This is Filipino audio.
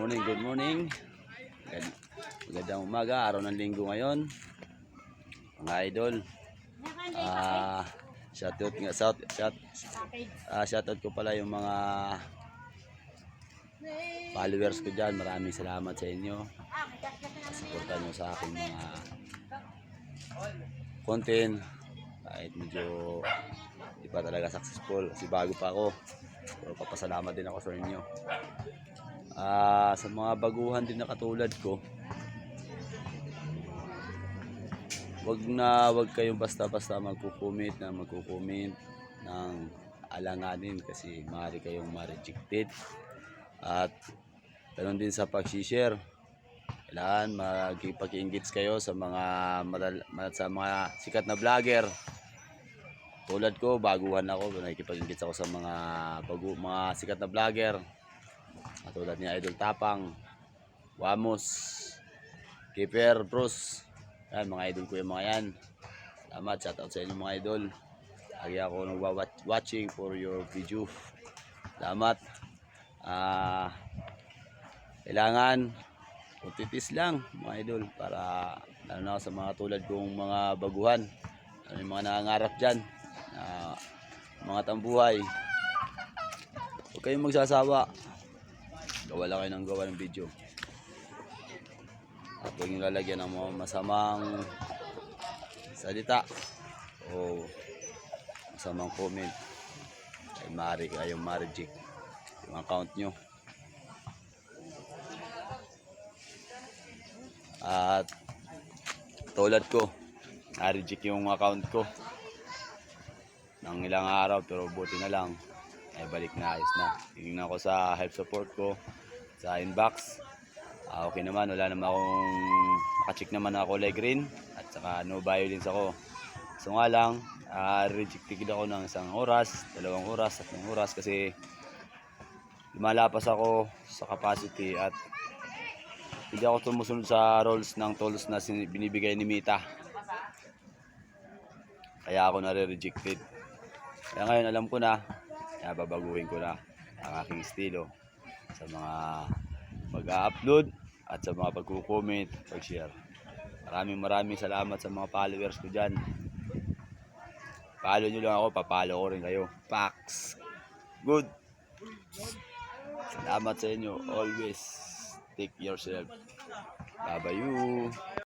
morning, good morning. Magandang umaga, araw ng linggo ngayon. Mga idol. Shoutout ko pala yung mga followers ko dyan. Maraming salamat sa inyo. Suporta nyo sa aking mga content. Kahit medyo di pa talaga successful kasi bago pa ako. Pero papasalamat din ako sa inyo. Sa mga baguhan din na katulad ko, wag kayong basta-basta magko-comment ng alanganin kasi maaari kayong ma-rejected. At ganoon din sa pag-share. Kailangan magpag-engage kayo sa mga sikat na vlogger. Tulad ko, baguhan ako, nakikipag-engage ako sa mga sikat na vlogger. Tulad ni Idol Tapang, Wamos, Keeper, Bruce. Yan, mga idol ko yung mga yan. Salamat, shoutout sa inyo mga idol. Lagi ako nag-watching for your video. Salamat. Kailangan titis lang mga idol para lalo na sa mga tulad kong mga baguhan. Yung mga nangangarap dyan, mga tambuhay. Huwag kayong magsasawa. Gawa lang kayo ng gawa ng video. At huwag nyo lalagyan ng mga masamang salita o masamang comment. Ay maaari kayong ma-reject yung account nyo. At tulad ko, na-reject yung account ko ng ilang araw pero buti na lang ay balik na, ayos na. Tingnan ko sa help support ko sa inbox, okay naman, wala naman akong nakacheck naman ako kulay green at saka no violence ako. So nga lang, rejected ako ng 1 oras, 2 oras, 3 oras kasi lumalapas ako sa capacity at hindi ako tumusunod sa rules ng tools na binibigay ni Mita. Kaya ako nare-rejected. Kaya ngayon alam ko na, kaya babaguhin ko na ang aking estilo sa mga pag-upload at sa mga pagko-comment, pag-share. Maraming salamat sa mga followers ko dyan. Follow nyo lang ako, papalo ko rin kayo. Pax! Good! Salamat sa inyo. Always take yourself. Bye-bye you!